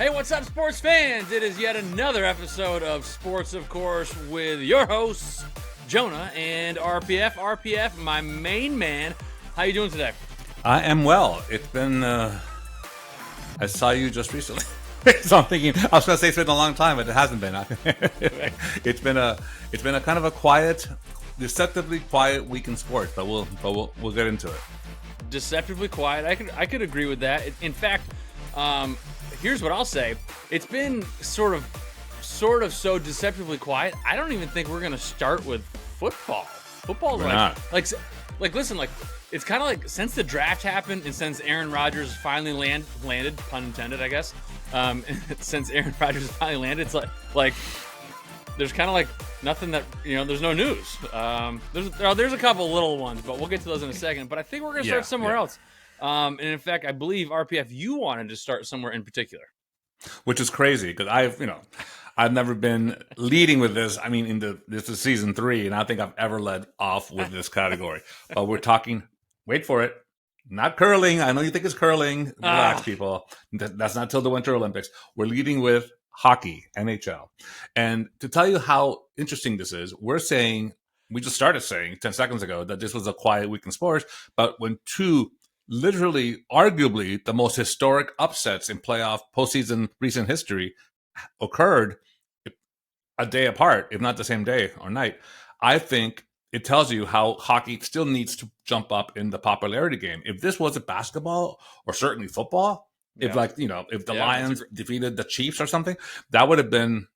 Hey, what's up, sports fans? It is yet another episode of Sports, of course, with your hosts, Jonah and RPF. RPF, my main man. How you doing today? I am well. It's been, I saw you just recently. So I'm thinking, I was going to say it's been a long time, but it hasn't been. It's been a kind of a quiet, deceptively quiet week in sports, but we'll get into it. Deceptively quiet. I could agree with that. In fact, here's what I'll say. It's been sort of so deceptively quiet. I don't even think we're gonna start with football. Football's like listen, like it's kind of like since the draft happened and since Aaron Rodgers finally landed, pun intended, I guess. Since Aaron Rodgers finally landed, it's like there's kind of like nothing that there's no news. There's a couple little ones, but we'll get to those in a second. But I think we're gonna start somewhere else. And in fact, I believe RPF, you wanted to start somewhere in particular, which is crazy because I've never been leading with this. I mean, this is season 3, and I don't think I've ever led off with this category. But we're talking. Wait for it. Not curling. I know you think it's curling. Relax, people. That's not till the Winter Olympics. We're leading with hockey, NHL, and to tell you how interesting this is, we just started saying 10 seconds ago that this was a quiet week in sports, but when two literally, arguably, the most historic upsets in playoff postseason recent history occurred a day apart, if not the same day or night. I think it tells you how hockey still needs to jump up in the popularity game. If this wasn't basketball or certainly football, if the Lions defeated the Chiefs or something, that would have been,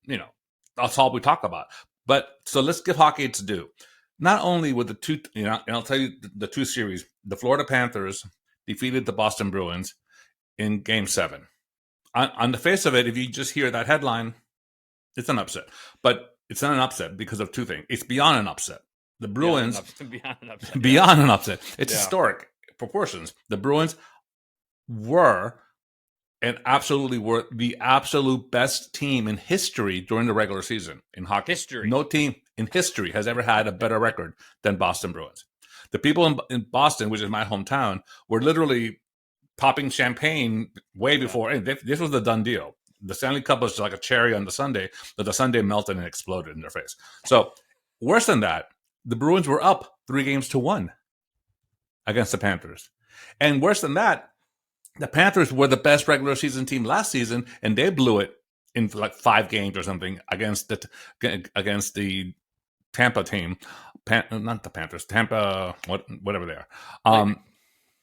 that's all we talk about. But so let's give hockey its due. Not only with the two, and I'll tell you the two series, the Florida Panthers defeated the Boston Bruins in Game 7. On the face of it, if you just hear that headline, it's an upset. But it's not an upset because of two things. It's beyond an upset. The Bruins, beyond an upset. It's historic proportions. The Bruins were the absolute best team in history during the regular season in hockey. History. No team in history has ever had a better record than Boston Bruins. The people in Boston, which is my hometown, were literally popping champagne way before. And this was the done deal. The Stanley Cup was like a cherry on the sundae, but the sundae melted and exploded in their face. So worse than that, the Bruins were up 3-1 against the Panthers. And worse than that, the Panthers were the best regular season team last season, and they blew it in like 5 games or something against the Tampa team. Not the Panthers, Tampa, whatever they are.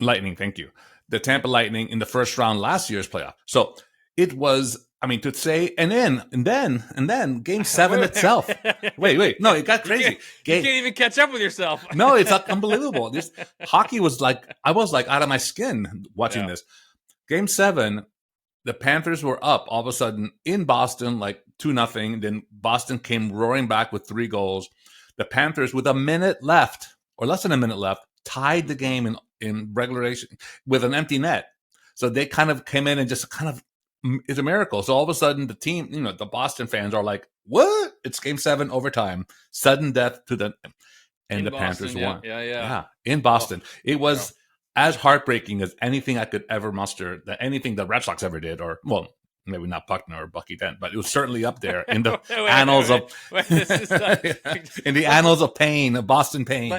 Lightning, thank you. The Tampa Lightning in the first round last year's playoff. So it was, to say, and then Game 7 itself. Wait, no, it got crazy. You can't even catch up with yourself. No, it's unbelievable. This hockey was I was out of my skin watching this. Game 7, the Panthers were up all of a sudden in Boston, 2-0. Then Boston came roaring back with 3 goals. The Panthers, with a minute left, or less than a minute left, tied the game in regulation with an empty net. So they kind of came in and just it's a miracle. So all of a sudden the team, the Boston fans are like, what? It's Game 7 overtime. Sudden death to the... And the Boston, Panthers won. Yeah. In Boston. It was as heartbreaking as anything I could ever muster, anything the Red Sox ever did, or, well, maybe not Buckner or Bucky Dent, but it was certainly up there in the annals of in the annals of pain, of Boston pain.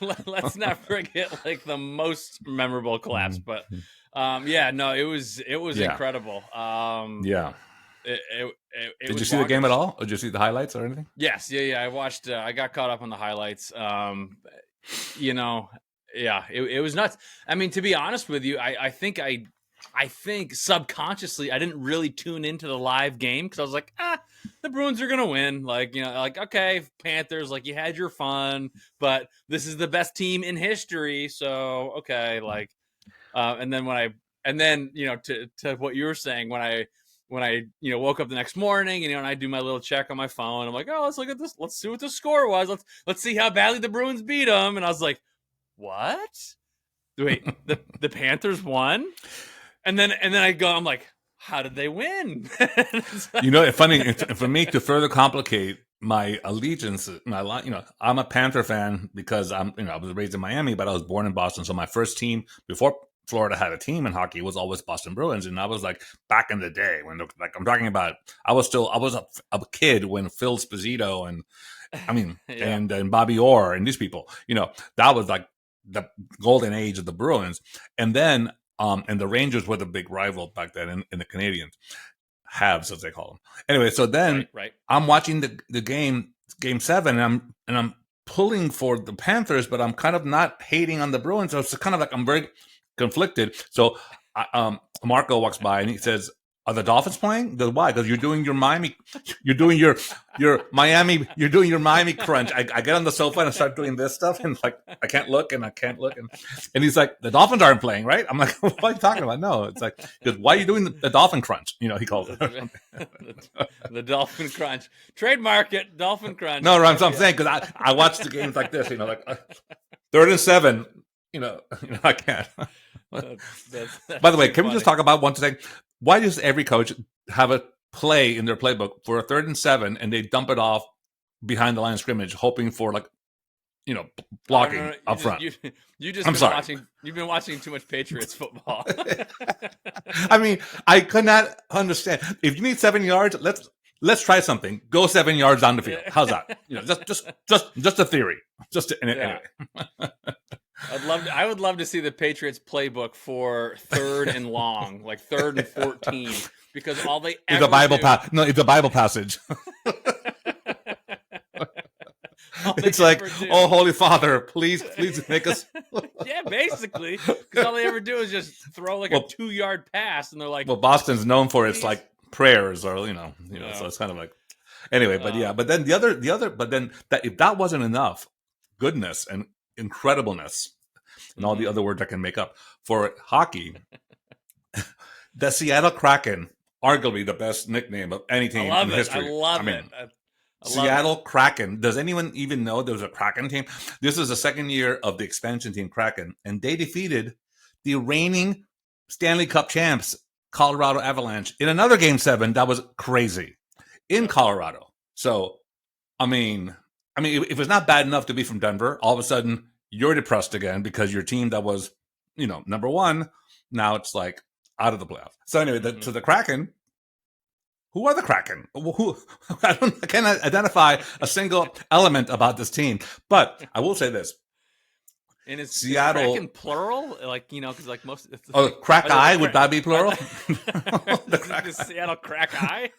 Let's not forget the most memorable collapse, but it was incredible. Did you see the game at all? Or did you see the highlights or anything? Yes, I watched. I got caught up on the highlights. It was nuts. To be honest with you, I think subconsciously I didn't really tune into the live game because I was like, the Bruins are gonna win. Okay, Panthers, you had your fun, but this is the best team in history, so okay, and then to what you were saying, when I woke up the next morning, and I do my little check on my phone, I'm like, oh, let's look at this, let's see what the score was, let's see how badly the Bruins beat them, and I was like, what? Wait, the Panthers won? And then I'm like, how did they win? It's funny for me to further complicate my allegiance. I'm a Panther fan because I was raised in Miami, but I was born in Boston. So my first team before Florida had a team in hockey, it was always Boston Bruins, and I was like back in the day when like I'm talking about, I was a kid when Phil Esposito and Yeah. and Bobby Orr and these people, that was like the golden age of the Bruins, and then and the Rangers were the big rival back then in the Canadians. Habs, as they call them. Anyway, so then Right. I'm watching the game 7, and I'm pulling for the Panthers, but I'm kind of not hating on the Bruins. So it's kind of like I'm very conflicted. So Marco walks by and he says, "Are the Dolphins playing?" He goes, "Why?" Because you're doing your Miami crunch. I get on the sofa and I start doing this stuff, and like I can't look, and he's like, "The Dolphins aren't playing, right?" I'm like, "What are you talking about?" No, it's like, he goes, "Why are you doing the Dolphin crunch?" He calls it the Dolphin crunch. Trademark it, Dolphin crunch. No, I'm saying, because I watch the games like this, like 3rd and 7. I can't. That's By the way, can we just talk about one thing? Why does every coach have a play in their playbook for a 3rd and 7, and they dump it off behind the line of scrimmage, hoping for blocking No. up front? You've been watching too much Patriots football. I could not understand. If you need 7 yards, let's try something. Go 7 yards down the field. How's that? Just a theory. Anyway. I would love to see the Patriots playbook for 3rd and long, like 3rd and 14, because all they ever it's a Bible passage. It's like, "Oh, Holy Father, please make us." Yeah, basically, because all they ever do is just throw like a 2-yard pass, and they're like, well, Boston's known for its like prayers, or so it's kind of like, anyway. But then if that wasn't enough goodness and incredibleness and all the other words I can make up for hockey, the Seattle Kraken, arguably the best nickname of any team in history. I love it. Seattle Kraken. Does anyone even know there was a Kraken team? This is the second year of the expansion team Kraken, and they defeated the reigning Stanley Cup champs, Colorado Avalanche, in another Game 7 that was crazy in Colorado. So, if it's not bad enough to be from Denver, all of a sudden you're depressed again because your team that was, number 1, now it's like out of the playoffs. So anyway, so the Kraken. Who are the Kraken? I cannot identify a single element about this team. But I will say this. And it's Seattle Kraken plural? Because like most... Crack Eye, would that be plural? The Seattle Crack Eye?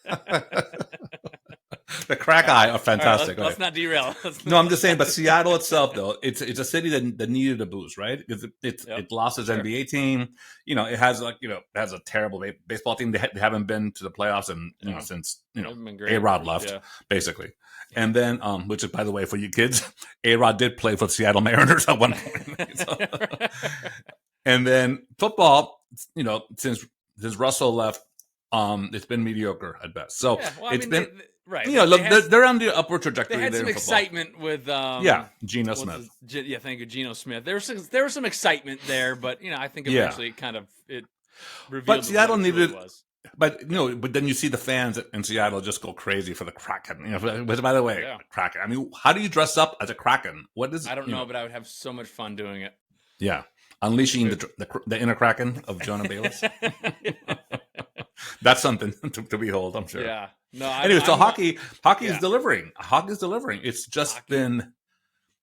The Crack Eye are fantastic. Right, let's not derail. No, I'm just saying, but Seattle itself, though, it's a city that needed a boost, right? It lost its NBA team. It has a terrible baseball team. They haven't been to the playoffs since A-Rod left, basically. Yeah. And then, which is, by the way, for you kids, A-Rod did play for the Seattle Mariners at one point. And then football, since Russell left, it's been mediocre at best. So it's been. Right. They're on the upward trajectory. They had some excitement with Geno Smith. Thank you, Geno Smith. There was some excitement there, but I think eventually it revealed. But Seattle needed. Was. But then you see the fans in Seattle just go crazy for the Kraken. Which, by the way, Kraken. How do you dress up as a Kraken? What is? I don't know, but I would have so much fun doing it. Yeah, unleashing the inner Kraken of Jonah Bayless. That's something to behold, I'm sure. Yeah. No. Anyway, so hockey is delivering. Hockey is delivering. It's just been.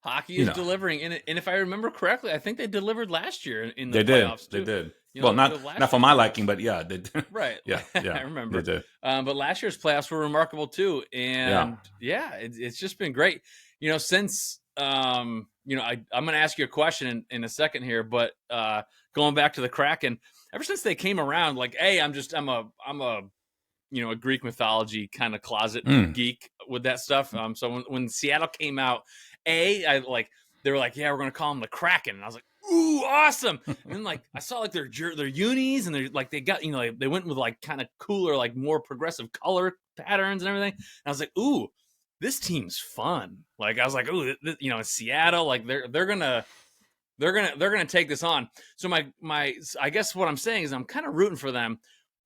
Hockey is delivering, and if I remember correctly, I think they delivered last year in the playoffs too. They did. Not for my liking, but yeah, they did. Right. Yeah. I remember. They did. But last year's playoffs were remarkable too, and it's just been great. Since I'm going to ask you a question in a second here, but going back to the Kraken, ever since they came around, like, hey, I'm a Greek mythology kind of closet geek with that stuff. So when Seattle came out, they were like, yeah, we're going to call them the Kraken. And I was like, ooh, awesome. And then like, I saw like their unis, and they're like, they got, they went with like kind of cooler, like more progressive color patterns and everything. And I was like, ooh, this team's fun. Like, I was like, ooh, Seattle, like they're going to take this on. So I guess what I'm saying is I'm kind of rooting for them.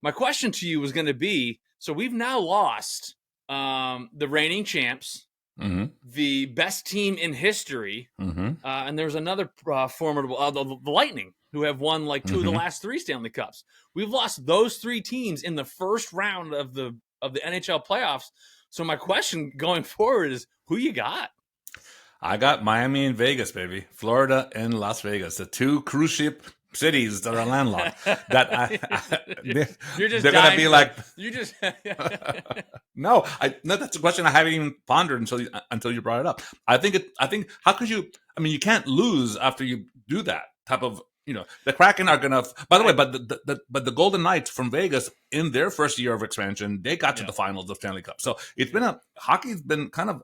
My question to you was going to be, so we've now lost the reigning champs, the best team in history, and there's another formidable, the Lightning. who have won like 2 of the last 3 Stanley Cups. We've lost those 3 teams in the first round of the NHL playoffs. So my question going forward is, who you got? I got Miami and Vegas, baby. Florida and Las Vegas, the 2 cruise ship cities that are landlocked. You're just they're gonna be like, you just no, that's a question I haven't even pondered until you brought it up. I think how could you? I mean, you can't lose after you do that type of. The Kraken are gonna. By the way, but the Golden Knights from Vegas in their first year of expansion, they got to the finals of Stanley Cup. So it's been hockey's been kind of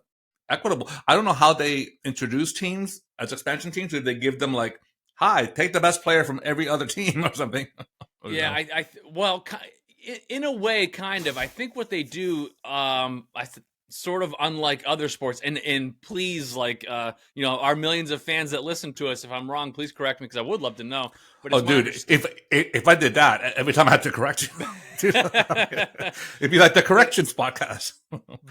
equitable. I don't know how they introduce teams as expansion teams. Did they give them like, hi, take the best player from every other team or something? Yeah, well, in a way, kind of. I think what they do, sort of unlike other sports, and please, like, our millions of fans that listen to us, if I'm wrong, please correct me because I would love to know. But dude, if I did that every time I had to correct you, it'd be like the corrections podcast.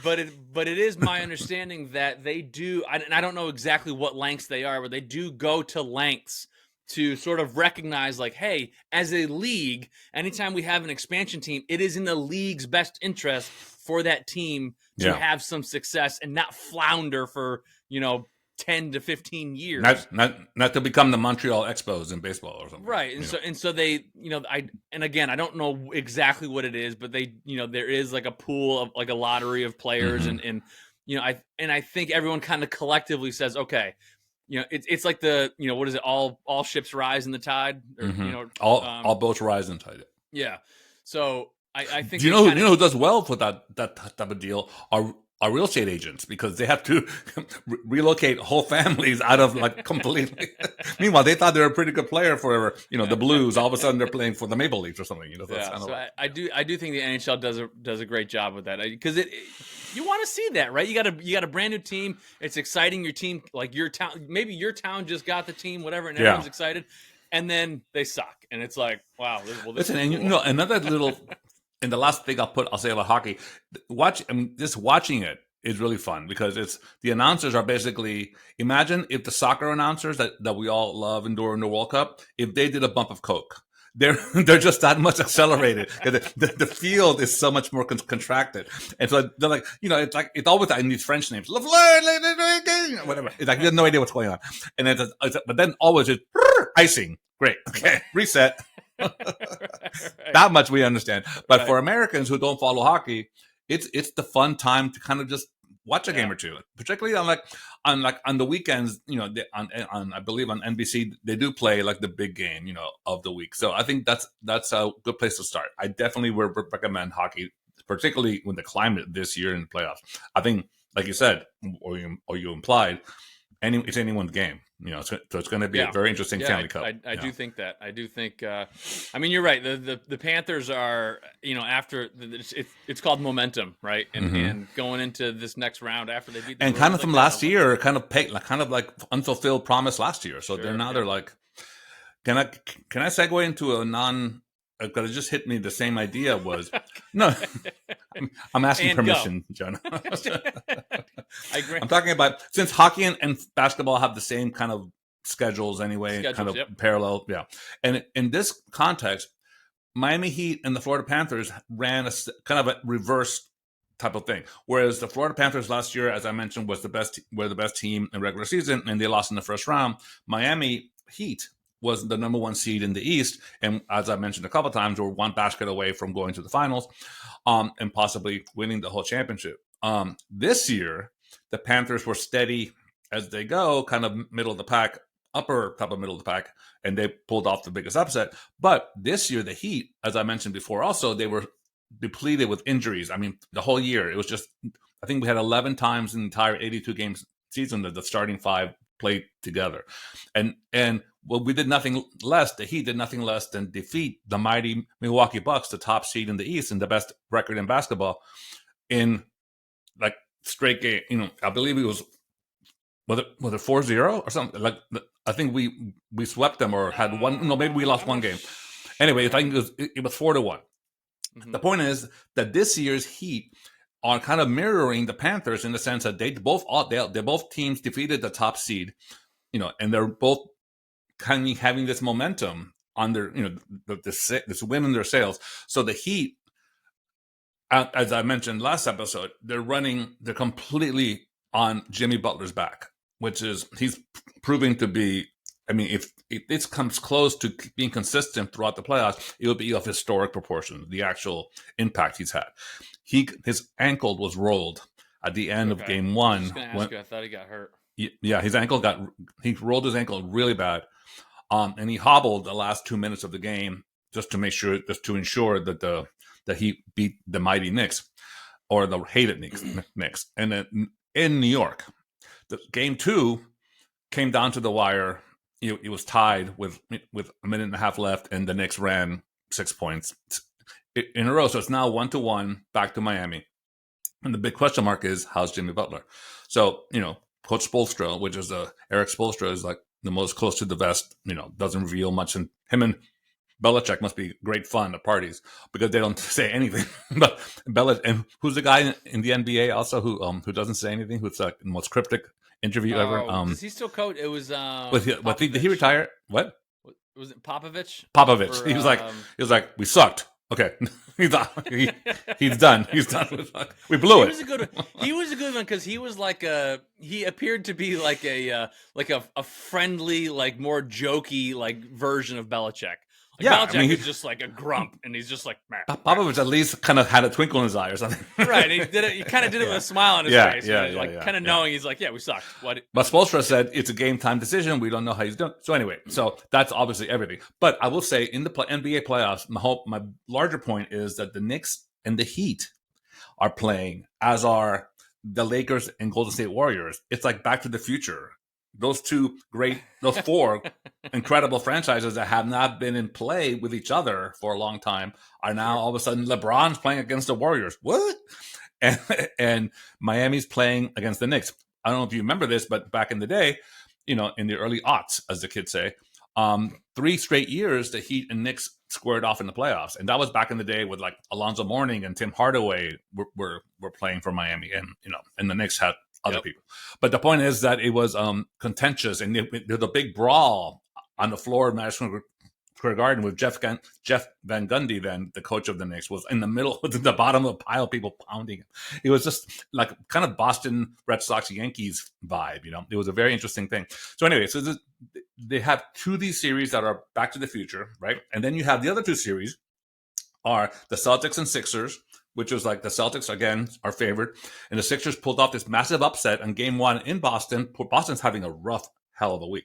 but it is my understanding that they do, and I don't know exactly what lengths they are, but they do go to lengths to sort of recognize, like, hey, as a league, anytime we have an expansion team, it is in the league's best interest for that team to have some success and not flounder for 10 to 15 years. Not to become the Montreal Expos in baseball or something. Right. And so they, again, I don't know exactly what it is, but they, there is like a pool of like a lottery of players and I think everyone kind of collectively says, okay, it's like the, what is it? All ships rise in the tide, or, all boats rise in the tide. Yeah. So I think, do you know who does well for that type of deal are real estate agents, because they have to relocate whole families out of like completely. Meanwhile, they thought they were a pretty good player for the Blues. All of a sudden, they're playing for the Maple Leafs or something. I do think the NHL does a great job with that, because you want to see that, right? You got a brand new team. It's exciting. Your team, like your town, maybe your town just got the team, whatever, and everyone's excited, and then they suck, and it's like, wow. Listen, and another little. And the last thing I'll say about hockey, just watching it is really fun, because it's the announcers are basically, imagine if the soccer announcers that we all love during the World Cup, if they did a bump of Coke. They're just that much accelerated. The field is so much more contracted, and so they're like, it's always in these French names, whatever. It's like you have no idea what's going on, and but then always it's icing. Great, okay, reset. That much we understand, but for Americans who don't follow hockey, it's the fun time to kind of just watch a game or two, particularly on the weekends. On I believe on NBC they do play like the big game of the week. So I think that's a good place to start. I definitely would recommend hockey, particularly with the climate this year in the playoffs. I think, like you said, or you implied, it's anyone's game. So it's going to be a very interesting Stanley Cup. I do think that. I do think. You're right. The Panthers are, after it's called momentum, right? And going into this next round after they beat the Bruins, kind of from last year, kind of like unfulfilled promise last year. So they're like, can I segue into a non? Because it just hit me. The same idea was no. I'm asking permission, Jonah. I agree. I'm talking about, since hockey and basketball have the same kind of schedules anyway, kind of parallel. Yeah. And in this context, Miami Heat and the Florida Panthers ran a kind of a reverse type of thing. Whereas the Florida Panthers last year, as I mentioned, were the best team in regular season, and they lost in the first round. Miami Heat was the number 1 seed in the East, and as I mentioned a couple of times, were one basket away from going to the finals, and possibly winning the whole championship. This year, the Panthers were steady as they go, kind of middle of the pack, upper top of middle of the pack, and they pulled off the biggest upset. But this year, the Heat, as I mentioned before, also they were depleted with injuries. The whole year, it was just, I think we had 11 times in the entire 82 games season that the starting 5 played together, and we did nothing less. The Heat did nothing less than defeat the mighty Milwaukee Bucks, the top seed in the East and the best record in basketball, in like straight game. I believe it was it 4-0 or something. Like, I think we swept them or had one. No, maybe we lost one game. Anyway, I think it was 4-1. Mm-hmm. The point is that this year's Heat are kind of mirroring the Panthers in the sense that they both teams defeated the top seed, and they're both kind of having this momentum on their, this win in their sails. So the Heat, as I mentioned last episode, they're completely on Jimmy Butler's back, which is he's proving to be. I mean, if this comes close to being consistent throughout the playoffs, it will be of historic proportions. The actual impact he's had. His ankle was rolled at the end of game one. I was going to ask you. I thought he got hurt. Yeah, he rolled his ankle really bad, and he hobbled the last 2 minutes of the game just to ensure that that he beat the mighty Knicks or the hated Knicks. And then in New York, the game 2 came down to the wire. It was tied with a minute and a half left, and the Knicks ran 6 points in a row. So it's now 1-1 back to Miami. And the big question mark is, how's Jimmy Butler? So, Coach Spoelstra, which is Eric Spoelstra, is like the most close to the vest, doesn't reveal much. And him and Belichick must be great fun at parties because they don't say anything. But and who's the guy in the NBA also who doesn't say anything? Who's like the most cryptic interview ever? Does he still coach? It was. Did he retire? What was it? Popovich. He was like, we sucked. Okay, he's done. He's done. We blew it. He was a good one because he was he appeared to be like a friendly, like more jokey, like version of Belichick. Belichick is just like a grump, and he's just like, man. Popovich at least kind of had a twinkle in his eye or something. Right, he did it. He kind of did it with a smile on his face. Kind of knowing he's like, yeah, we sucked. What? But Spoelstra said it's a game time decision. We don't know how he's doing. So anyway, that's obviously everything. But I will say in the NBA playoffs, my larger point is that the Knicks and the Heat are playing, as are the Lakers and Golden State Warriors. It's like Back to the Future. Those four incredible franchises that have not been in play with each other for a long time are now all of a sudden LeBron's playing against the Warriors. What? And Miami's playing against the Knicks. I don't know if you remember this, but back in the day, in the early aughts, as the kids say, 3 straight years the Heat and Knicks squared off in the playoffs, and that was back in the day with like Alonzo Mourning and Tim Hardaway were playing for Miami, and the Knicks had other people. But the point is that it was contentious, and there was a big brawl on the floor of Madison Square Garden with Jeff Van Gundy, then the coach of the Knicks, was in the middle, at the bottom of a pile of people pounding him. It was just like kind of Boston Red Sox Yankees vibe, It was a very interesting thing. So anyway, they have 2 of these series that are Back to the Future, right? And then you have the other 2 series are the Celtics and Sixers, which was like the Celtics, again, are favored. And the Sixers pulled off this massive upset on game 1 in Boston. Boston's having a rough hell of a week,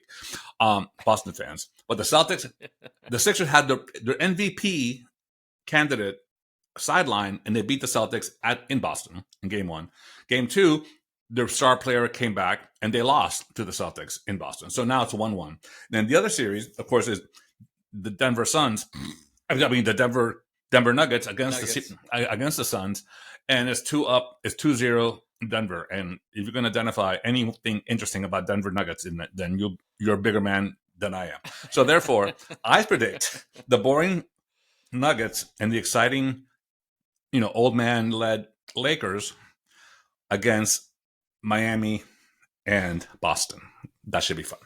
Boston fans. But the Sixers had their MVP candidate sideline, and they beat the Celtics in Boston in game 1. Game 2, their star player came back, and they lost to the Celtics in Boston. So now it's 1-1. Then the other series, of course, is the Denver Denver Nuggets against the Suns, and it's 2-0 Denver. And if you can identify anything interesting about Denver Nuggets, then you're a bigger man than I am. So therefore, I predict the boring Nuggets and the exciting, old man led Lakers against Miami and Boston. That should be fun.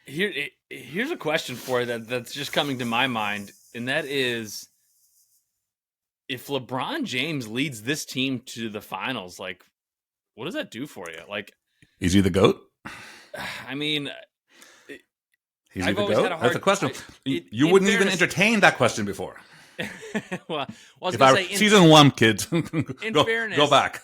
Here's a question for you that's just coming to my mind. And that is, if LeBron James leads this team to the finals, like, what does that do for you? Like, is he the GOAT? I mean, is he the GOAT? That's a question. You wouldn't even entertain that question before. Well, I was going to say, season 1, kids. Fairness, go back.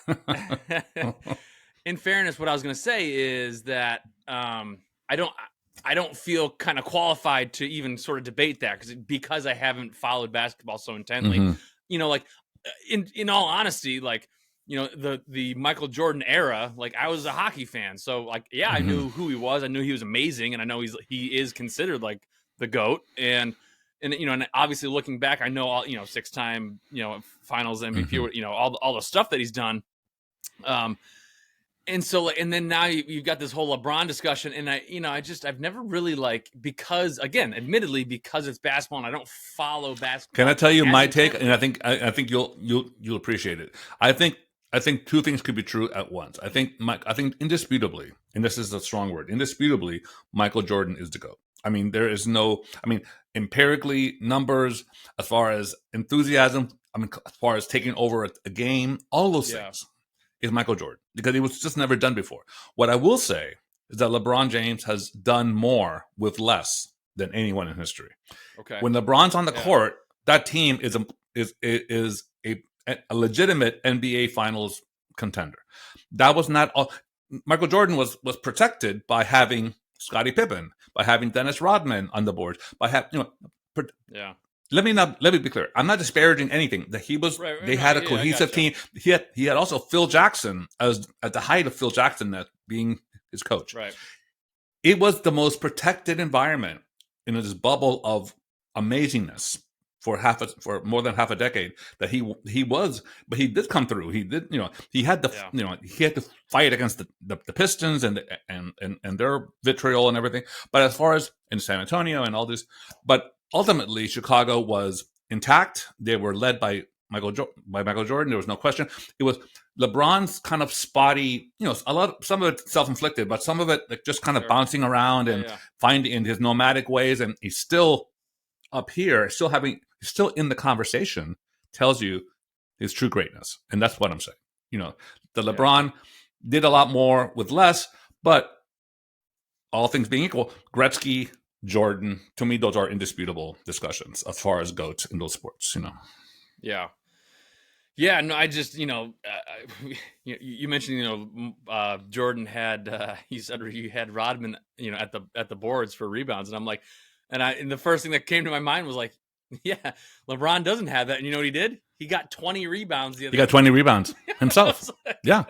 In fairness, what I was going to say is that I don't feel kind of qualified to even sort of debate that because I haven't followed basketball so intently. Mm-hmm. In all honesty, the Michael Jordan era, I was a hockey fan. So mm-hmm. I knew who he was. I knew he was amazing. And I know he is considered the GOAT. And obviously looking back, I know all, 6-time, finals MVP, mm-hmm. All the stuff that he's done. And so, and then now you've got this whole LeBron discussion, and I've never really because it's basketball and I don't follow basketball. Can I tell you my take? And I think you'll appreciate it. I think I think two things could be true at once. I think indisputably, and this is a strong word, indisputably, Michael Jordan is the GOAT. I mean, there is no, I mean, empirically, numbers, as far as enthusiasm, I mean, as far as taking over a game, all those things is Michael Jordan, because it was just never done before. What I will say is that LeBron James has done more with less than anyone in history. Okay. When LeBron's on the court, that team is a legitimate NBA Finals contender. That was not all. Michael Jordan was protected by having Scottie Pippen, by having Dennis Rodman on the board, by having Let me be clear. I'm not disparaging anything. That he was. They had a cohesive team. He had also Phil Jackson as at the height of Phil Jackson as being his coach. Right. It was the most protected environment in this bubble of amazingness for more than half a decade that he was, but he did come through. He did, he had to fight against the Pistons and their vitriol and everything. But as far as in San Antonio and all this, but ultimately Chicago was intact. They were led by Michael Jordan. There was no question. It was LeBron's kind of spotty, some of it self-inflicted, but some of it like just kind of bouncing around and finding in his nomadic ways. And he's still up here, still in the conversation, tells you his true greatness. And that's what I'm saying. The LeBron did a lot more with less, but all things being equal, Gretzky, Jordan, to me, those are indisputable discussions as far as GOATs in those sports, Yeah. Yeah, no, I just, you mentioned, Jordan had, he said he had Rodman, at the boards for rebounds. And I'm like, and the first thing that came to my mind was like, yeah, LeBron doesn't have that. And you know what he did? He got 20 rebounds the other day. He got 20 rebounds himself. Yeah.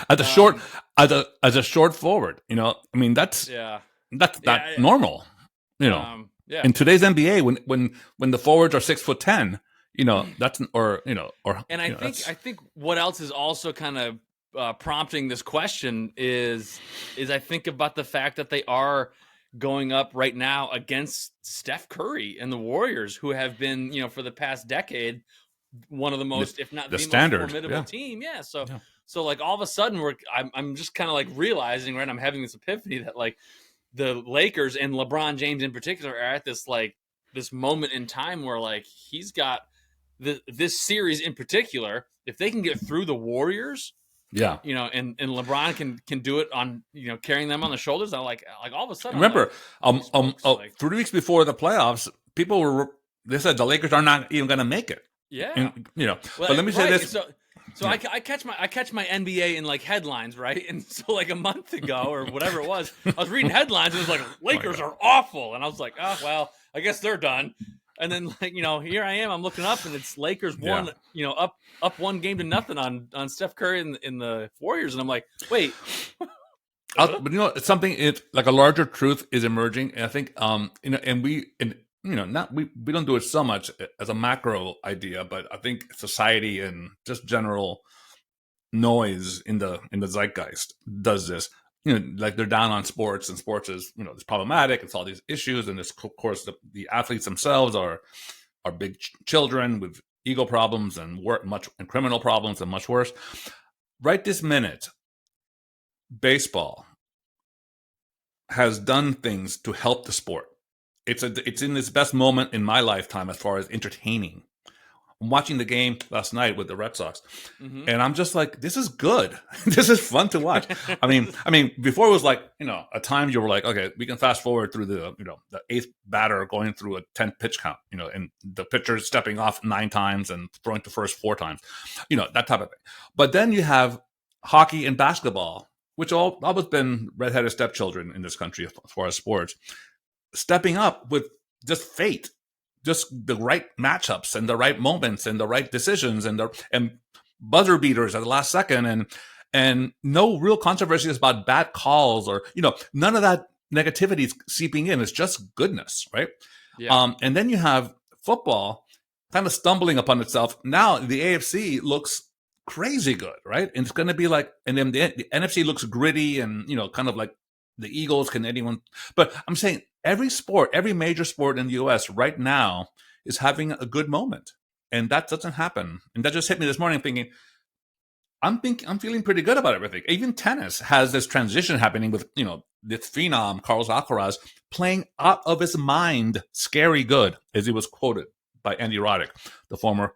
As a short forward, I mean, that's not normal, in today's NBA when the forwards are 6'10", that's and I think what else is also kind of prompting this question is I think about the fact that they are going up right now against Steph Curry and the Warriors, who have been, for the past decade, one of the most, if not the most formidable team. Yeah. So like all of a sudden I'm just kind of like realizing, right, I'm having this epiphany that like the Lakers and LeBron James in particular are at this like this moment in time where like he's got this series in particular, if they can get through the Warriors, and LeBron can do it on, carrying them on the shoulders. I like all of a sudden. Remember, 3 weeks before the playoffs, people they said the Lakers are not even going to make it. Yeah, and, but let me say this. So I catch my NBA in like headlines, right? And so like a month ago or whatever it was, I was reading headlines and it was like Lakers are awful, and I was like, oh well, I guess they're done. And then like here I am, I'm looking up and it's Lakers won, up 1 game to nothing on Steph Curry in the Warriors, and I'm like, wait. But it's something. It's like a larger truth is emerging, and I think and we don't do it so much as a macro idea, but I think society and just general noise in the zeitgeist does this. Like they're down on sports, and sports is it's problematic. It's all these issues, and this, of course, the athletes themselves are big children with ego problems and criminal problems and much worse. Right this minute, baseball has done things to help the sport. It's in its best moment in my lifetime as far as entertaining. I'm watching the game last night with the Red Sox, and I'm just like, this is good. This is fun to watch. I mean, before it was like, at times you were like, okay, we can fast forward through the, the 8th batter going through a 10 pitch count, and the pitcher stepping off 9 times and throwing to first 4 times, that type of thing. But then you have hockey and basketball, which all always been redheaded stepchildren in this country as far as sports, stepping up with just fate. Just the right matchups and the right moments and the right decisions and buzzer beaters at the last second and no real controversies about bad calls or none of that negativity is seeping in. It's just goodness, right? Yeah. And then you have football kind of stumbling upon itself. Now the AFC looks crazy good, right? And it's going to be like, and then the NFC looks gritty and kind of like the Eagles can anyone. But I'm saying every major sport in the U.S. right now is having a good moment. And that doesn't happen. And that just hit me this morning thinking, I'm feeling pretty good about everything. Even tennis has this transition happening with, this phenom, Carlos Alcaraz, playing out of his mind, scary good, as he was quoted by Andy Roddick, the former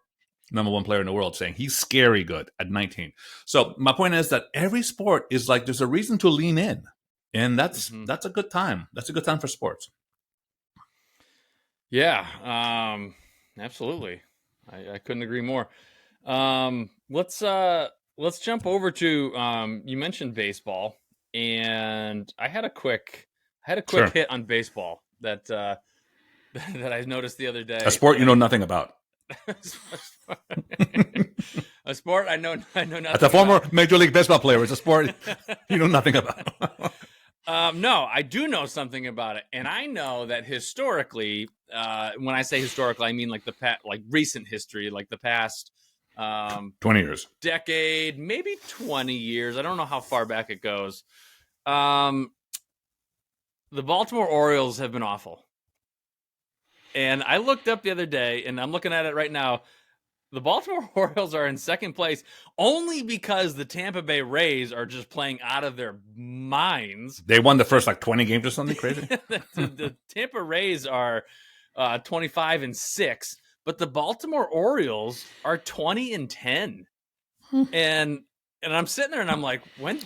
number one player in the world, saying he's scary good at 19. So my point is that every sport is like, there's a reason to lean in. And that's a good time. That's a good time for sports. Yeah, absolutely. I couldn't agree more. Let's jump over to you mentioned baseball, and I had a quick Sure. hit on baseball that that I noticed the other day. A sport you know nothing about. A sport I know nothing. As a former Major League Baseball player, it's a sport you know nothing about. No, I do know something about it, and I know that historically, when I say historically, I mean like recent history, like the past 20 years, decade, maybe 20 years. I don't know how far back it goes. The Baltimore Orioles have been awful, and I looked up the other day, and I'm looking at it right now. The Baltimore Orioles are in second place only because the Tampa Bay Rays are just playing out of their minds. They won the first 20 games or something crazy. the Tampa Rays are 25-6, but the Baltimore Orioles are 20-10. And I'm sitting there and I'm like, when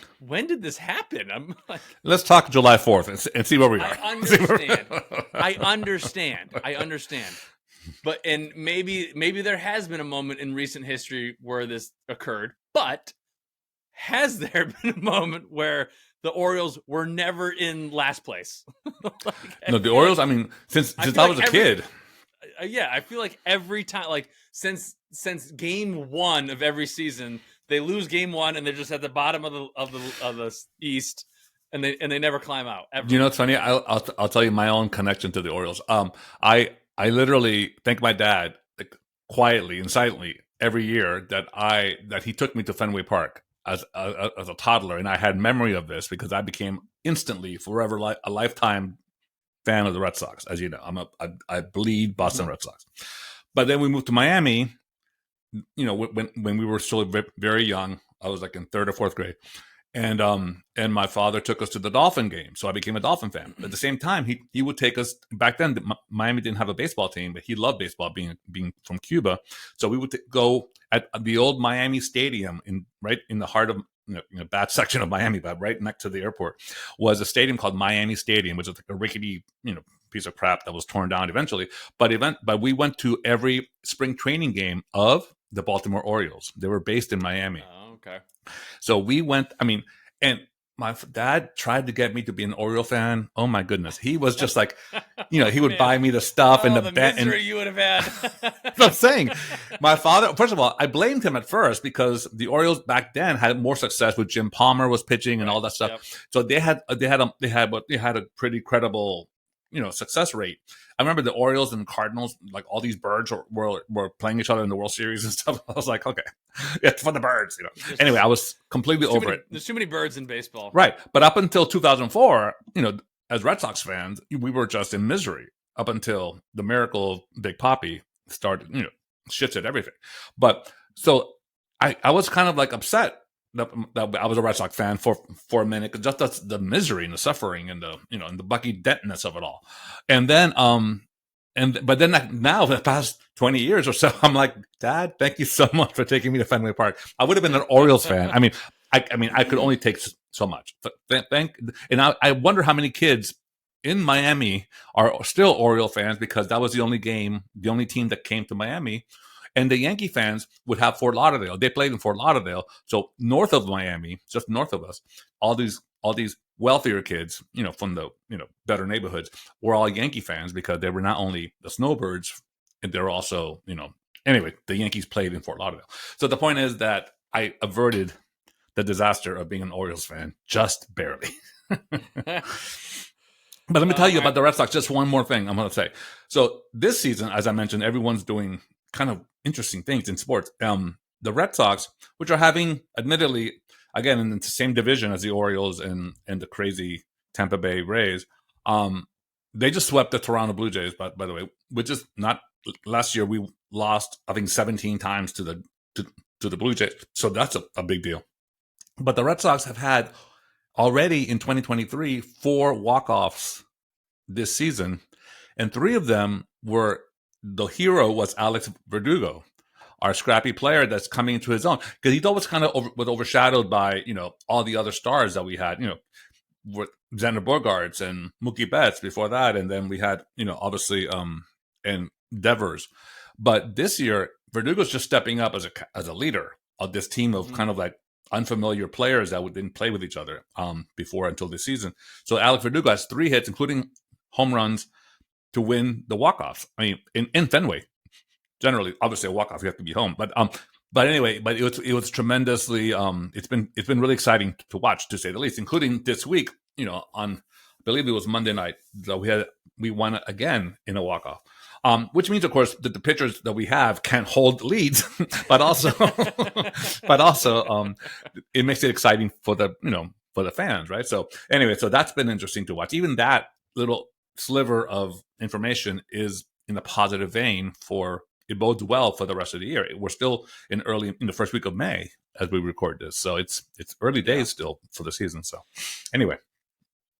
did this happen? I'm like, let's talk July 4th and see where we are. I understand. But and maybe there has been a moment in recent history where this occurred, but has there been a moment where the Orioles were never in last place? No, the Orioles. I mean, since I was a kid. Yeah, I feel like every time, like since game one of every season, they lose game one and they're just at the bottom of the East, and they never climb out. Ever. You know, it's funny. I'll tell you my own connection to the Orioles. I literally thank my dad quietly and silently every year that he took me to Fenway Park as a toddler, and I had memory of this because I became instantly, forever, a lifetime fan of the Red Sox. As you know, I bleed Boston Red Sox. But then we moved to Miami. You know, when we were still very young, I was like in third or fourth grade. And my father took us to the Dolphin game, so I became a Dolphin fan. At the same time, he would take us back then. Miami didn't have a baseball team, but he loved baseball, being from Cuba. So we would go at the old Miami Stadium right in the heart of that section of Miami, but right next to the airport was a stadium called Miami Stadium, which is like a rickety piece of crap that was torn down eventually. But we went to every spring training game of the Baltimore Orioles. They were based in Miami. Oh, okay. So we went, and my dad tried to get me to be an Oriole fan. Oh my goodness. He was just like, he would buy me the stuff and the bet. Misery you would have had. That's what I'm saying. My father, first of all, I blamed him at first because the Orioles back then had more success with Jim Palmer was pitching and all that stuff. Yep. So they had a pretty credible, success rate. I remember the Orioles and Cardinals, like all these birds were playing each other in the World Series and stuff. I was like, okay, it's for the birds. Anyway, I was completely over it. There's too many birds in baseball. Right. But up until 2004, as Red Sox fans, we were just in misery up until the miracle of Big Papi started, shits at everything. But so I was kind of like upset that I was a Red Sox fan for a minute, because just the misery and the suffering and the Bucky Dentness of it all. And then, but then now the past 20 years or so, I'm like, Dad, thank you so much for taking me to Fenway Park. I would have been an Orioles fan. I could only take so much. And I wonder how many kids in Miami are still Oriole fans, because that was the only team that came to Miami. And the Yankee fans would have Fort Lauderdale. They played in Fort Lauderdale. So north of Miami, just north of us, all these wealthier kids, from the, better neighborhoods, were all Yankee fans, because they were not only the Snowbirds, and they're also, anyway, the Yankees played in Fort Lauderdale. So the point is that I averted the disaster of being an Orioles fan, just barely. But let me tell you about the Red Sox. Just one more thing I'm going to say. So this season, as I mentioned, everyone's doing kind of interesting things in sports. The Red Sox, which are having, admittedly, again, in the same division as the Orioles and the crazy Tampa Bay Rays, they just swept the Toronto Blue Jays, by the way, which is not, last year we lost, I think, 17 times to to the Blue Jays. So that's a big deal. But the Red Sox have had already in 2023 4 walk-offs this season, and 3 of them were, the hero was Alex Verdugo, our scrappy player that's coming into his own, because he's always kind of was overshadowed by all the other stars that we had, with Xander Bogaerts and Mookie Betts before that, and then we had obviously and Devers. But this year Verdugo's just stepping up as a leader of this team of kind of like unfamiliar players that didn't play with each other before until this season. So Alex Verdugo has 3 hits, including home runs, to win the walk-offs. I mean, in Fenway. Generally, obviously, a walk-off, you have to be home. But anyway, it was tremendously. It's been really exciting to watch, to say the least. Including this week, on I believe it was Monday night, that we won again in a walk-off. Which means, of course, that the pitchers that we have can't hold leads, but also, it makes it exciting for the fans, right? So anyway, so that's been interesting to watch. Even that little sliver of information is in a positive vein for. It bodes well for the rest of the year. We're still in the first week of May as we record this, so it's early days still for the season. So anyway.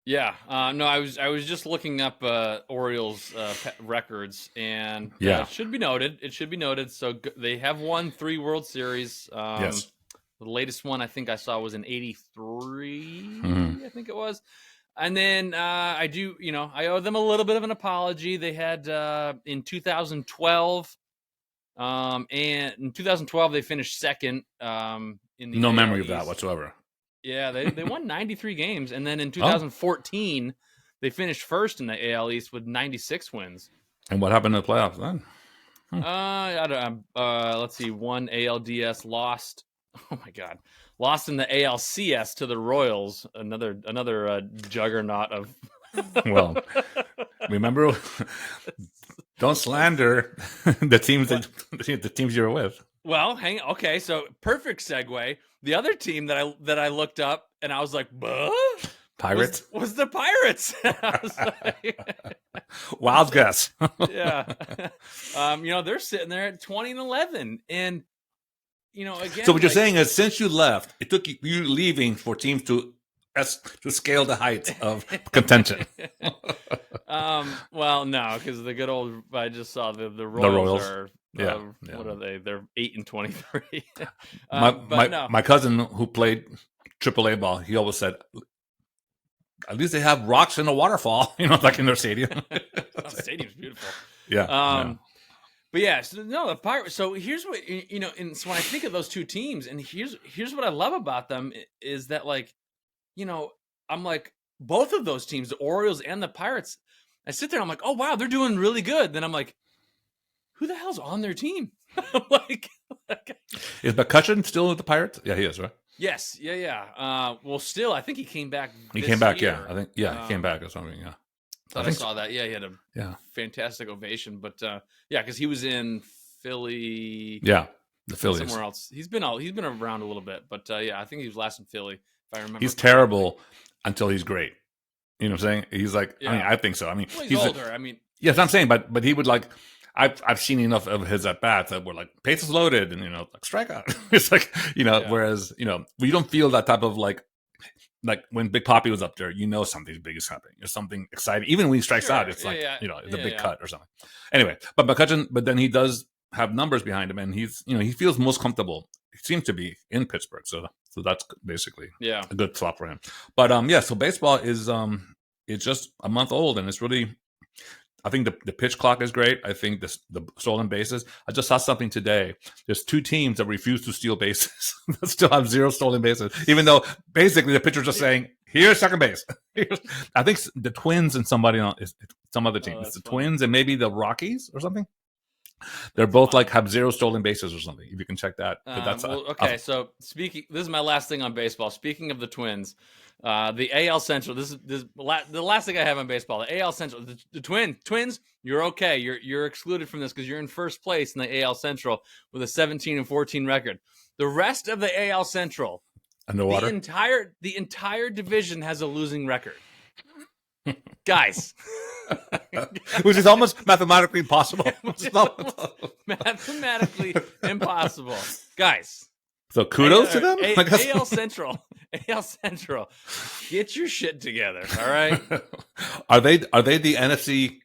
Yeah, no, I was just looking up Orioles records, and it should be noted. So they have won 3 World Series. Yes. The latest one I think I saw was in '83. I think it was. And then I owe them a little bit of an apology. They had in 2012, and in 2012 they finished second. In the no AL memory East. of that whatsoever. Yeah, they won 93 games, and then in 2014 they finished first in the AL East with 96 wins. And what happened in the playoffs then? Let's see, won ALDS, lost. Oh my God, lost in the ALCS to the Royals. Another juggernaut of. Well, remember, don't slander the teams you're with. Well, okay, so perfect segue. The other team that I looked up and I was like, Pirates was the Pirates. I was like, wild guess. Yeah. They're sitting there at 20-11, and again. So what you're saying is, since you left, it took you leaving for teams to scale the heights of contention. Well, no, because the good old, I just saw the Royals are. Yeah. What are they? They're 8-23. My cousin who played AAA ball, he always said, at least they have rocks in a waterfall, like in their stadium. The stadium's beautiful. Yeah. But yeah, so the Pirates. So here's what and so when I think of those two teams, and here's what I love about them is that, like, I'm like, both of those teams, the Orioles and the Pirates, I sit there and I'm like, oh wow, they're doing really good. Then I'm like, who the hell's on their team? like, is McCutcheon still with the Pirates? Yeah, he is, right? Yes, yeah. Well, still, I think he came back. He came back, year. yeah. I think, he came back or something, yeah. I saw that. Yeah, he had a fantastic ovation, but because he was in Philly. Yeah, the Phillies. Somewhere else. He's been around a little bit, but I think he was last in Philly, if I remember. He's terrible until he's great. You know what I'm saying? He's like, I think so. I mean, well, he's older. Yes, I'm saying, but he would like. I've seen enough of his at bats that were like bases loaded and like strikeout. It's like whereas we don't feel that type of like when Big Papi was up there, something big is happening. There's something exciting. Even when he strikes out, it's like it's a big cut or something. Anyway, but McCutcheon, but then he does have numbers behind him, and he's he feels most comfortable. He seems to be in Pittsburgh, so that's basically a good swap for him. But so baseball is it's just a month old, and it's really. I think the pitch clock is great. I think the stolen bases. I just saw something today. There's 2 teams that refuse to steal bases that still have 0 stolen bases, even though basically the pitchers are saying, "Here's second base." I think the Twins and some other team. It's the funny. Twins and maybe the Rockies or something. They're both like have 0 stolen bases or something. If you can check that. So speaking, this is my last thing on baseball. Speaking of the Twins. The AL Central. This is the last thing I have on baseball. The AL Central. The Twins. You're okay. You're excluded from this because you're in first place in the AL Central with a 17-14 record. The rest of the AL Central, underwater. The entire division has a losing record. Guys, which is almost mathematically impossible. Mathematically impossible, guys. So kudos to them. I guess. AL Central, AL Central, get your shit together. All right. Are they the NFC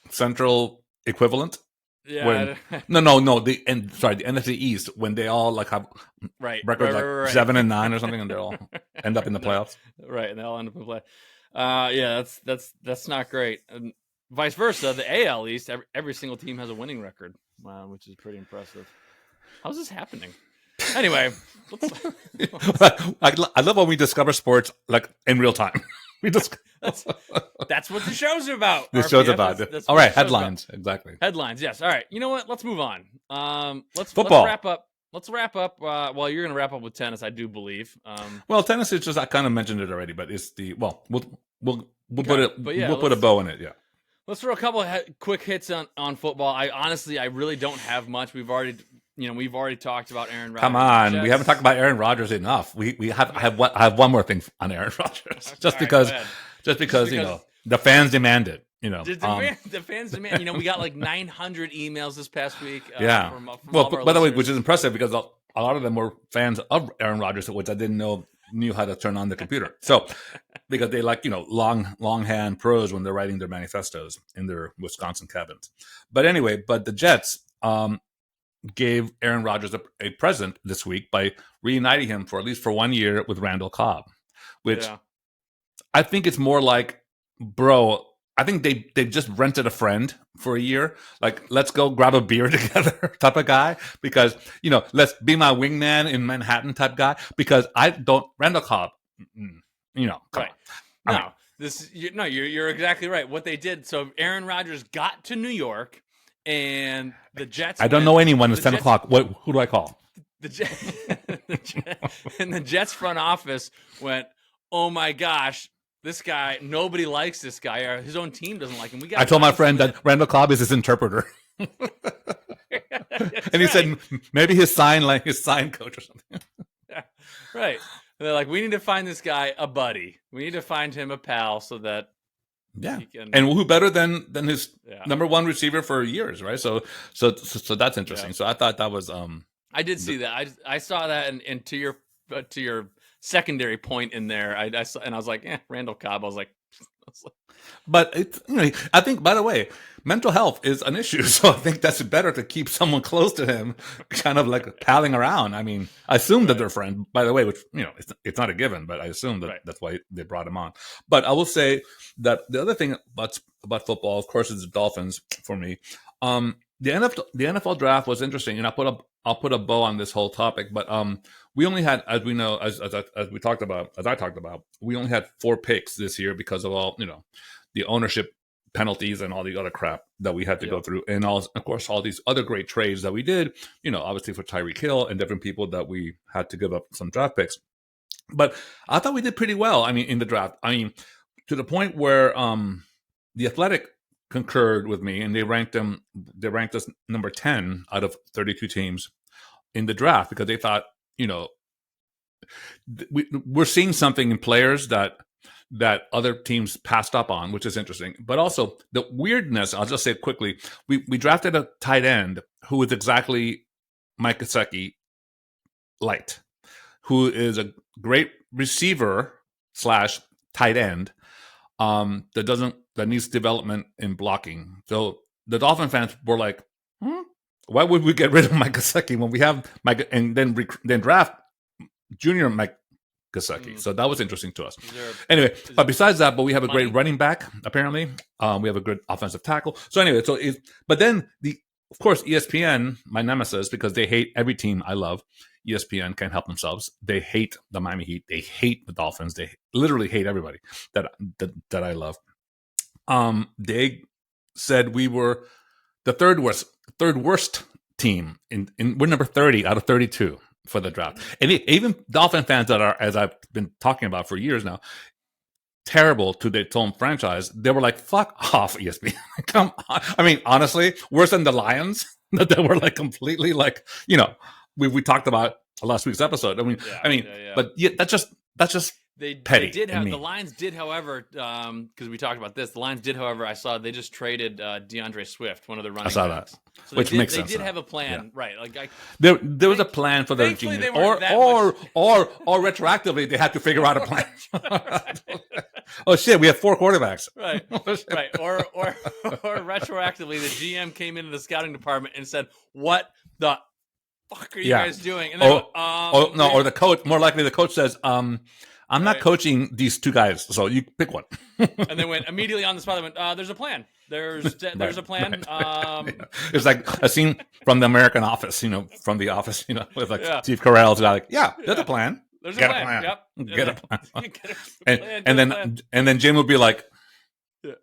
Central equivalent? Yeah. No. The NFC East, when they all like have records right. 7 and 9 or something, and they all end up in the playoffs. Right, and they all end up in play. Yeah, that's not great. And vice versa, the AL East, every single team has a winning record, which is pretty impressive. How's this happening? Anyway, I love when we discover sports like in real time. We just that's what the show's about. The show's about. That's all right, headlines. Exactly. Headlines, yes. All right. You know what? Let's move on. Football. Let's wrap up. Well, you're going to wrap up with tennis, I do believe. Well, tennis is just, I kind of mentioned it already, but it's we'll put a bow in it. Yeah. Let's throw a couple of quick hits on football. I really don't have much. We've already talked about Aaron Rodgers. Come on, we haven't talked about Aaron Rodgers enough. I have one more thing on Aaron Rodgers, just because the fans demand it. The fans demand. We got like 900 emails this past week. Yeah. From by the way, which is impressive because a lot of them were fans of Aaron Rodgers, which I didn't know knew how to turn on the computer. So because they like longhand pros when they're writing their manifestos in their Wisconsin cabins. But anyway, the Jets gave Aaron Rodgers a present this week by reuniting him for at least for 1 year with Randall Cobb, which I think it's more like, bro, I think they just rented a friend for a year. Like, let's go grab a beer together type of guy, because, let's be my wingman in Manhattan type guy, because Randall Cobb, come right. on. No, you're exactly right. What they did, so Aaron Rodgers got to New York, and the Jets. I don't know anyone. It's 10 o'clock. Who do I call? The Jets front office went, oh my gosh, this guy, nobody likes this guy. Or his own team doesn't like him. I told my friend that Randall Cobb is his interpreter. And he said maybe his sign coach or something. Yeah, right. And they're like, we need to find this guy a buddy. We need to find him a pal so that he can... And who better than his number one receiver for years, right? So that's interesting. Yeah. So I thought that was I did see that. I saw that, and to your secondary point in there, I saw, and I was like, Randall Cobb. I was like, but it's, I think, by the way, mental health is an issue. So I think that's better to keep someone close to him, kind of like palling around. I mean, I assume that they're friends, by the way, which, it's not a given, but I assume that that's why they brought him on. But I will say that the other thing about football, of course, is the Dolphins for me. The NFL draft was interesting, and I'll put a bow on this whole topic, but we only had, as we know, as I talked about, we only had 4 picks this year because of all, the ownership penalties and all the other crap that we had to go through, and all these other great trades that we did, obviously for Tyreek Hill and different people that we had to give up some draft picks. But I thought we did pretty well. I mean, in the draft, to the point where the Athletic concurred with me, and they ranked us number 10 out of 32 teams in the draft, because they thought, we're seeing something in players that other teams passed up on, which is interesting. But also the weirdness, I'll just say it quickly, we drafted a tight end who is exactly Mike Gesicki light, who is a great receiver / tight end that needs development in blocking. So the Dolphin fans were like, why would we get rid of Mike Gesicki when we have Mike, and then draft junior Mike Gesicki? So that was interesting to us. Anyway, but besides that, we have a great running back, apparently. We have a good offensive tackle. So anyway, but then of course, ESPN, my nemesis, because they hate every team I love. ESPN can't help themselves. They hate the Miami Heat. They hate the Dolphins. They literally hate everybody that I love. They said we were the third worst team we're number 30 out of 32 for the draft. And even Dolphin fans that are, as I've been talking about for years now, terrible to their own franchise, they were like, fuck off, ESPN. Come on. I mean, honestly, worse than the Lions that were like completely like, we talked about last week's episode. But that's just They petty did and have mean. the Lions did, however, because we talked about this. The Lions did, however, I saw they just traded DeAndre Swift, one of the running backs. I saw that, So which makes they sense. They did now. have a plan, right? Like there was a plan for their thankfully genius, they weren't that or retroactively they had to figure out a plan. Oh shit, we have 4 quarterbacks. Right, right. Or retroactively, the GM came into the scouting department and said, "What the fuck are you guys doing?" And then, or the coach. More likely, the coach says, "I'm not coaching these 2 guys, so you pick one." And they went immediately on the spot. They went, "There's a plan. There's a plan." Right. It's like a scene from the American Office, from The Office, with like Steve Carell's like, there's a plan. There's Get a plan. Yep. Get a plan. And then Jim would be like, go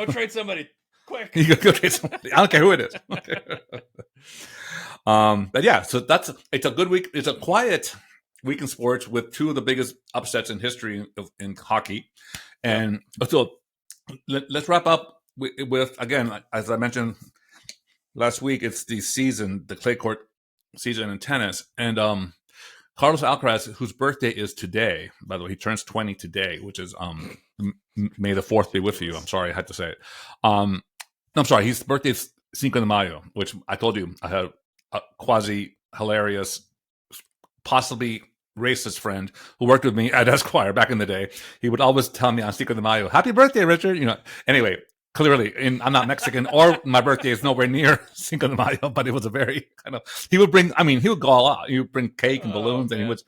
trade somebody quick. You go trade somebody. I don't care who it is. But yeah, so it's a good week. It's a quiet week in sports with 2 of the biggest upsets in history in hockey. And so let's wrap up with, again, as I mentioned last week, it's the clay court season in tennis. And Carlos Alcaraz, whose birthday is today, by the way, he turns 20 today, which is May the 4th be with you. I'm sorry, I had to say it. I'm sorry, his birthday is Cinco de Mayo, which I told you I had a quasi hilarious, possibly racist friend who worked with me at Esquire back in the day. He would always tell me on Cinco de Mayo, "Happy birthday, Richard." Anyway, clearly, I'm not Mexican, or my birthday is nowhere near Cinco de Mayo, but it was a very he would go all out. He would bring cake and balloons, and he would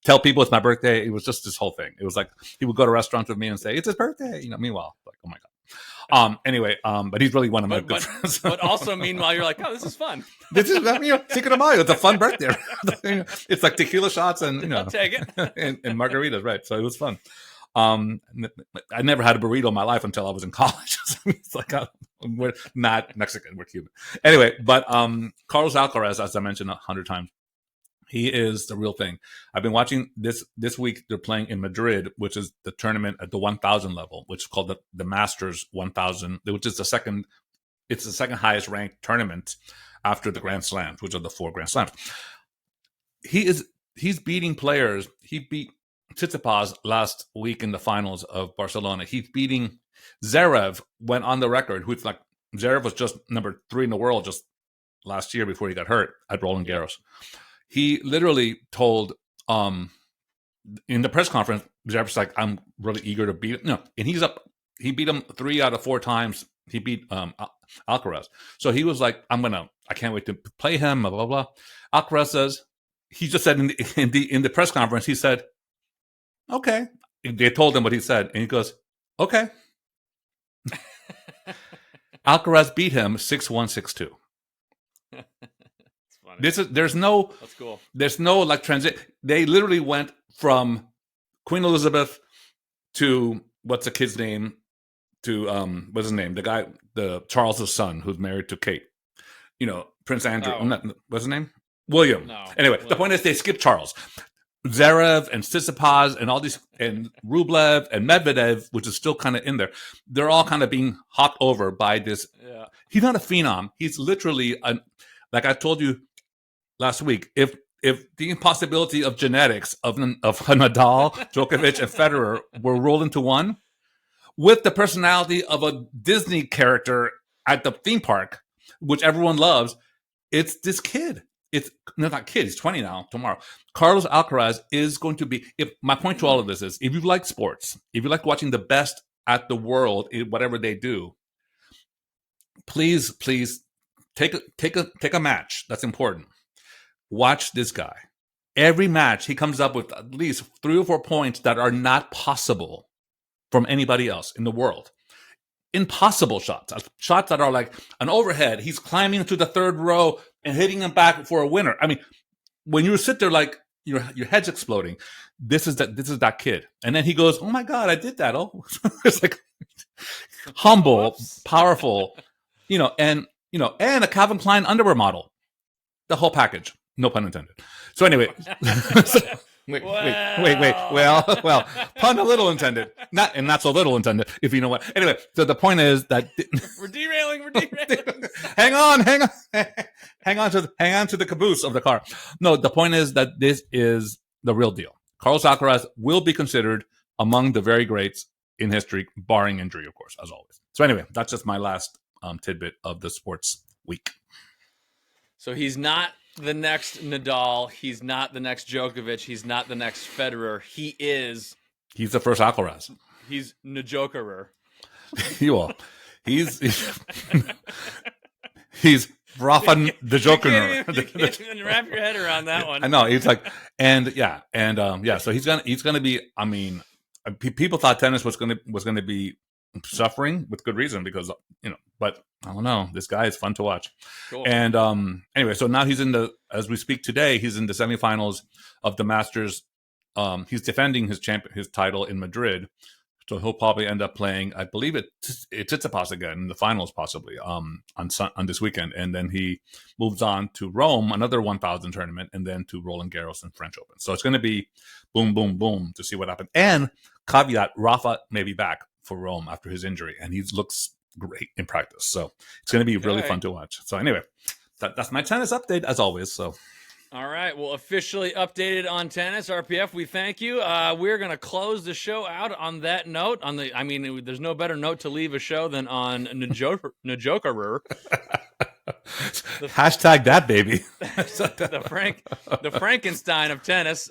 tell people it's my birthday. It was just this whole thing. It was like he would go to restaurants with me and say, "It's his birthday." Meanwhile, like, oh my God. Anyway, but he's really one of my good friends. But also, meanwhile, you're like, "Oh, this is fun. This is Cinco de Mayo. It's a fun birthday." It's like tequila shots and I'll take it. and margaritas, right? So it was fun. I never had a burrito in my life until I was in college. It's like we're not Mexican, we're Cuban. Anyway, but Carlos Alcaraz, as I mentioned 100 times, he is the real thing. I've been watching this week. They're playing in Madrid, which is the tournament at the 1,000 level, which is called the Masters 1,000, which is the second highest ranked tournament after the Grand Slams, which are the 4 Grand Slams. He's beating players. He beat Tsitsipas last week in the finals of Barcelona. He's beating Zverev, went on the record, who's like, Zverev was just number 3 in the world just last year before he got hurt at Roland Garros. He literally told in the press conference, Zverev's like, "I'm really eager to beat him." No, and he's up. He beat him 3 out of 4 times. He beat Alcaraz. So he was like, I can't wait to play him, blah, blah, blah. Alcaraz says, he just said in the press conference, he said, "Okay." They told him what he said, and he goes, "Okay." Alcaraz beat him 6-1, 6-2. There's no That's cool. There's no like transit. They literally went from Queen Elizabeth to what's the kid's name to what's his name? The guy, the Charles's son who's married to Kate. Prince Andrew. What's his name? William. No. Anyway, the point is they skipped Charles. Zverev and Tsitsipas and all these, and Rublev and Medvedev, which is still kind of in there. They're all kind of being hopped over by this. Yeah. He's not a phenom. He's literally like I told you last week. If the impossibility of genetics of Nadal, Djokovic, and Federer were rolled into one, with the personality of a Disney character at the theme park, which everyone loves, it's this kid. It's not kid. He's 20 now. Tomorrow, Carlos Alcaraz is going to be. My point to all of this is, if you like sports, if you like watching the best at the world, whatever they do, please take a match. That's important. Watch this guy. Every match, he comes up with at least 3 or 4 points that are not possible from anybody else in the world. Impossible shots that are like an overhead. He's climbing into the 3rd row and hitting him back for a winner. I mean, when you sit there like your head's exploding, this is that kid. And then he goes, "Oh my God, I did that." Oh, it's like humble, powerful, and a Calvin Klein underwear model, the whole package. No pun intended. So anyway, wait. Well, pun a little intended, not so little intended, if you know what. Anyway, so the point is that we're derailing. hang on to the caboose of the car. No, the point is that this is the real deal. Carlos Alcaraz will be considered among the very greats in history, barring injury, of course, as always. So anyway, that's just my last tidbit of the sports week. So he's not the next Nadal. He's not the next Djokovic. He's not the next Federer. He's the first Alcaraz. He's Njokerer. He's Rafa the Joker. You can't even wrap your head around that one. I know. He's like, so he's gonna be. I mean, people thought tennis was gonna be suffering with good reason because but I don't know. This guy is fun to watch. Cool. And anyway, so now as we speak today, he's in the semifinals of the Masters. He's defending his title in Madrid. So he'll probably end up playing, I believe it's Tsitsipas again in the finals, possibly on this weekend, and then he moves on to Rome, another 1,000 tournament, and then to Roland Garros and French Open. So it's going to be boom, boom, boom to see what happens. And caveat: Rafa may be back for Rome after his injury, and he looks great in practice. So it's going to be really fun to watch. So anyway, that's my tennis update as always. So. All right. Well, officially updated on tennis. RPF, we thank you. We're going to close the show out on that note. There's no better note to leave a show than on Njokerer. Hashtag that, baby. the Frankenstein of tennis.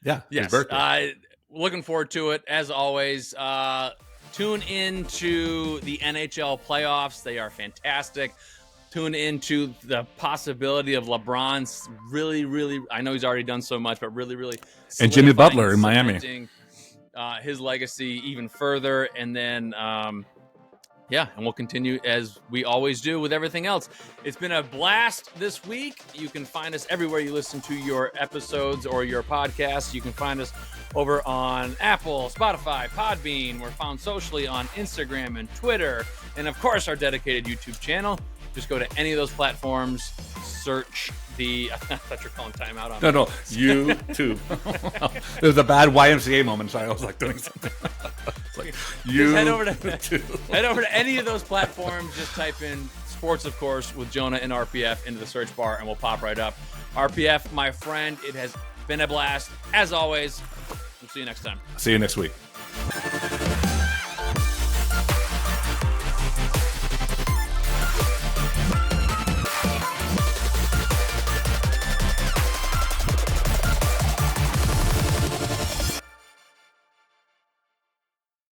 Yeah. Yes. Looking forward to it, as always. Tune in to the NHL playoffs. They are fantastic. Tune into the possibility of LeBron's really, really, I know he's already done so much, but really, really. And Jimmy Butler in Miami. His legacy even further. And then, and we'll continue as we always do with everything else. It's been a blast this week. You can find us everywhere you listen to your episodes or your podcasts. You can find us over on Apple, Spotify, Podbean. We're found socially on Instagram and Twitter. And, of course, our dedicated YouTube channel. Just go to any of those platforms, search I thought you were calling timeout on No, YouTube. There was a bad YMCA moment, so I was like doing something. Just head over to any of those platforms. Just type in Sports, of course, with Jonah and RPF into the search bar, and we'll pop right up. RPF, my friend, it has been a blast. As always, we'll see you next time. See you next week.